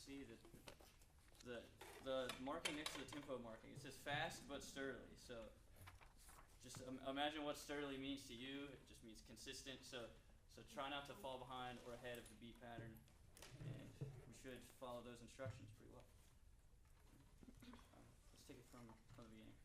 see that the marking next to the tempo marking. It says fast but sturdily. So just imagine what sturdily means to you. It just means consistent. So try not to fall behind or ahead of the beat pattern, and we should follow those instructions pretty well. Let's take it from the beginning.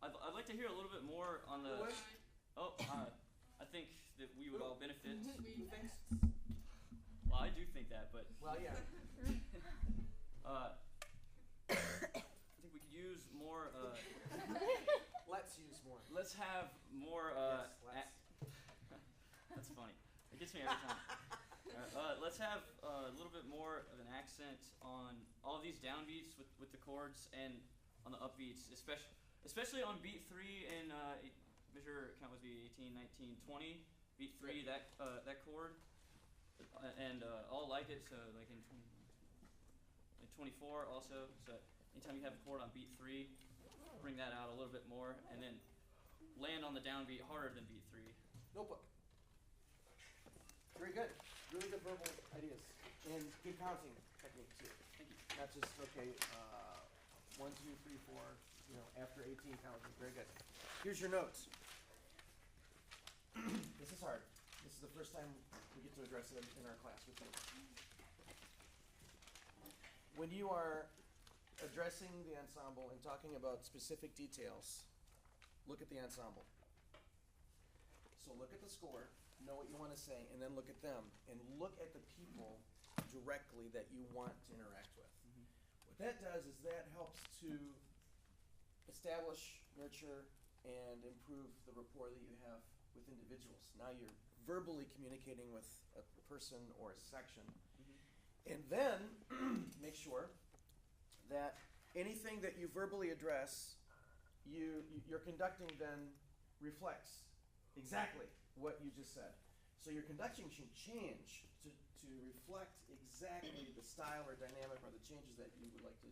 I'd like to hear a little bit more on the. Oh, I think that we would all benefit. Well, I do think that, but. Well, yeah. I think we could use more. Let's use more. Let's have more. Yes, let's. That's funny. It gets me every time. Let's have a little bit more of an accent on all of these downbeats with the chords and on the upbeats, especially on beat 3 and measure count was be 18, 19, 20. Beat 3, that chord, and all like it. So like in 24 also. So anytime you have a chord on beat 3, bring that out a little bit more, and then land on the downbeat harder than beat 3. Notebook. Very good. Really good verbal ideas. And good counting technique, too. Thank you. Not just, okay, 1, 2, 3, 4, after 18 counting. Very good. Here's your notes. This is hard. This is the first time we get to address it in our class with you. When you are addressing the ensemble and talking about specific details, look at the ensemble. So look at the score, know what you want to say, and then look at them. And look at the people directly that you want to interact with. Mm-hmm. What that does is that helps to establish, nurture, and improve the rapport that you have with individuals. Now you're verbally communicating with a person or a section. Mm-hmm. And then make sure that anything that you verbally address, your conducting then reflects exactly what you just said. So your conduction should change to reflect exactly the style or dynamic or the changes that you would like to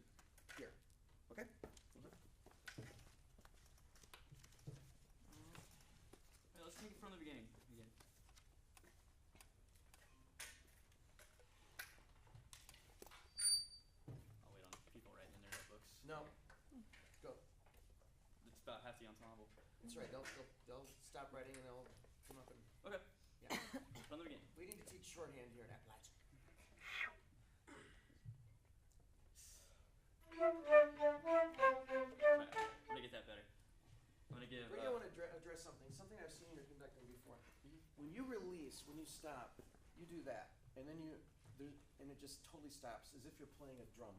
hear. Okay? Mm-hmm. Let's take it from the beginning again. I'll wait on people writing in their notebooks. No. Go. It's about half the ensemble. That's right. They'll stop writing and they'll come up and. Okay. Yeah. From the beginning. We need to teach shorthand here at Appalachia. I'm gonna get that better. I'm gonna give. I want to address something I've seen you conducting before. Mm-hmm. When you release, when you stop, you do that, and then and it just totally stops, as if you're playing a drum.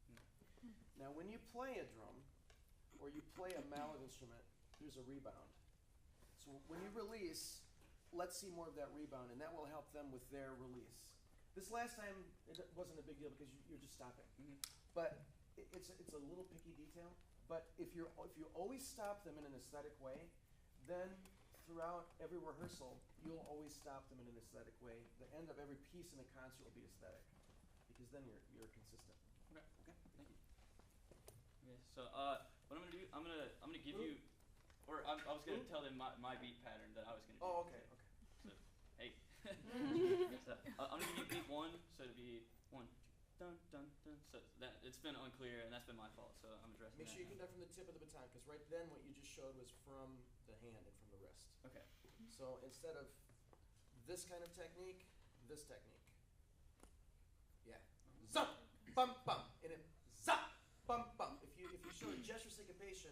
Mm-hmm. Now, when you play a drum, or you play a mallet instrument, there's a rebound. So when you release, let's see more of that rebound, and that will help them with their release. This last time, it wasn't a big deal because you're just stopping. Mm-hmm. But it's a little picky detail. But if you always stop them in an aesthetic way, then throughout every rehearsal, you'll always stop them in an aesthetic way. The end of every piece in the concert will be aesthetic, because then you're consistent. Okay. Thank you. Okay. So what I'm gonna do, I'm gonna give you, or I was gonna tell them my beat pattern that I was gonna do. Oh, okay. So hey, so, I'm gonna give you beat 1. So it'll be 1. Dun, dun, dun. So that it's been unclear, and that's been my fault. So I'm addressing. Make sure you conduct from the tip of the baton, because right then what you just showed was from the hand and from the wrist. Okay. So instead of this kind of technique, this technique. Yeah. Zump, bum, bum, and it zap, bum, bum. If you show a gesture syncopation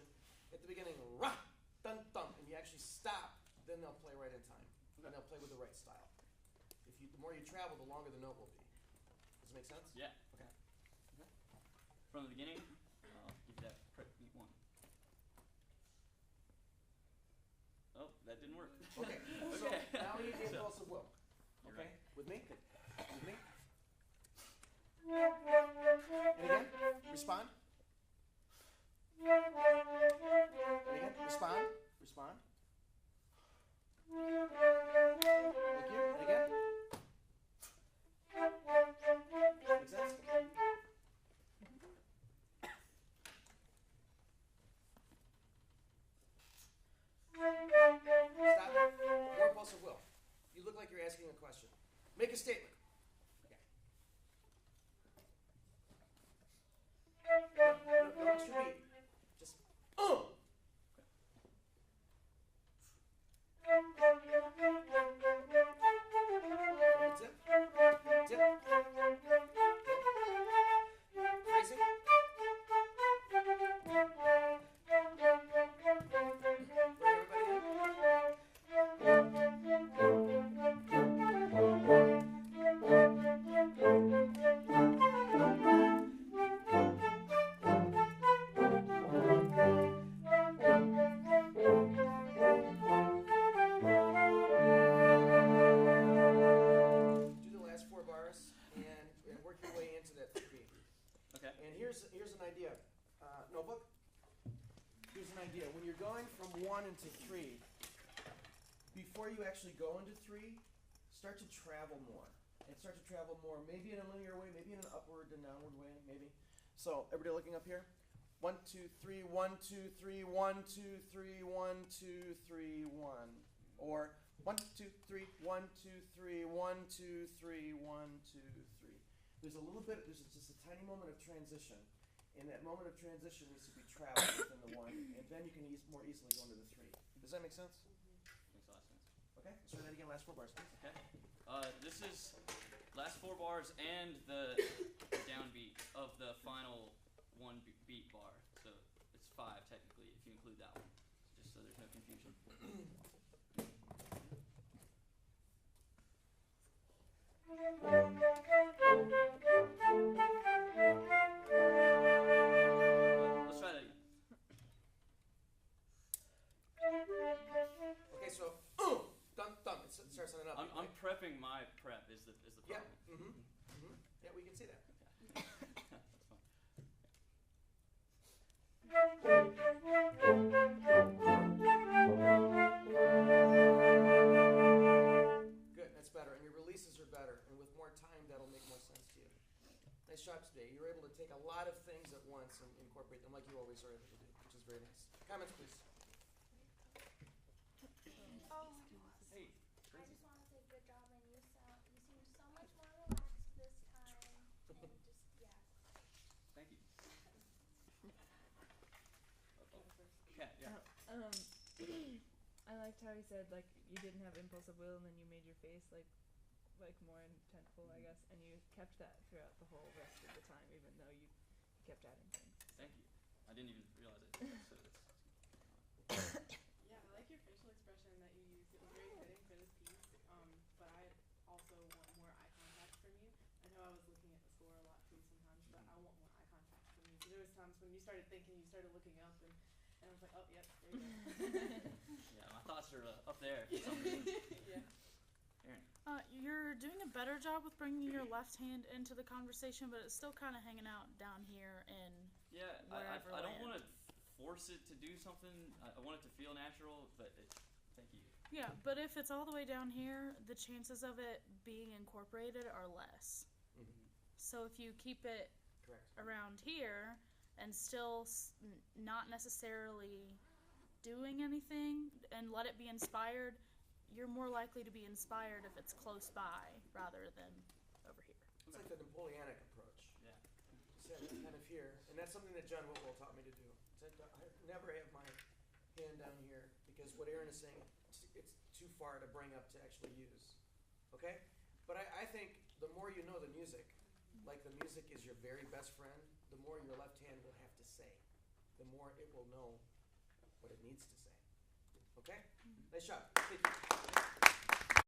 at the beginning, rah, dun, dun, and you actually stop, then they'll play right in time, and they'll play with the right style. The more you travel, the longer the note will be. Does it make sense? Yeah. Okay. From the beginning, I'll give you that beat 1. Oh, that didn't work. Okay. So now we need the impulsive will. You're Okay. right. With me. With me. And again, respond. And again, respond. Respond. Thank you. And again. Make sense? Stop. More impulsive will. You look like you're asking a question. Make a statement. No extra beat. Just, Tip. Tip. Phrasing. Bring do the last 4 bars and work your way into that 3 beat. Okay. And here's an idea. Notebook. Here's an idea. When you're going from 1 into 3, before you actually go into 3, start to travel more. And start to travel more, maybe in a linear way, maybe in an upward and downward way, maybe. So, everybody looking up here? 1, 2, 3, 1, 2, 3, 1, 2, 3, 1, 2, 3, 1. Or 1, 2, 3, 1, 2, 3, 1, 2, 3, 1, 2, 3. There's a little bit, there's just a tiny moment of transition. And that moment of transition needs to be traveled within the 1, and then you can more easily go into the 3. Does that make sense? Makes a lot of sense. Okay, let's try that again, last 4 bars, please. Okay. This is last 4 bars and the downbeat of the final 1 beat bar. So it's 5 technically if you include that one. Just so there's no confusion. Let's try that again. Okay, so thumb. It starts on an up. I'm prepping my prep is the Yeah. problem. Yeah, we can see that. That's fine. Good, that's better. And your releases are better. And with more time, that'll make more sense to you. Nice job today. You're able to take a lot of things at once and incorporate them like you always are able to do, which is very nice. Comments, please. Hey, I just want to say good job, and you seem so much more relaxed this time, and just thank you. Cat, yeah. I liked how you said like you didn't have impulsive will, and then you made your face like more intentful, I guess, and you kept that throughout the whole rest of the time, even though you kept adding things. Thank you. I didn't even realize it. So it's Yeah, I like your facial expression that you used. It was very fitting for this piece. But I also want more eye contact from you. I know I was looking at the score a lot too sometimes, but I want more eye contact from you. So there was times when you started thinking, you started looking up, and I was like, oh, yep, there you go. yeah, my thoughts are up there for some reason. Yeah. Aaron. You're doing a better job with bringing your left hand into the conversation, but it's still kind of hanging out down here and Yeah, wherever I don't land. want to force it to do something. I want it to feel natural, but thank you. Yeah, but if it's all the way down here, the chances of it being incorporated are less. Mm-hmm. So if you keep it Correct. around here and still not necessarily doing anything and let it be inspired, you're more likely to be inspired if it's close by rather than over here. It's like the Napoleonic approach. Yeah. Set it kind of here, and that's something that John Whitwell taught me to do. I never have my hand down here because what Aaron is saying, it's too far to bring up to actually use. Okay? But I think the more you know the music, like the music is your very best friend, the more your left hand will have to say. The more it will know what it needs to say. Okay? Nice job. Thank you.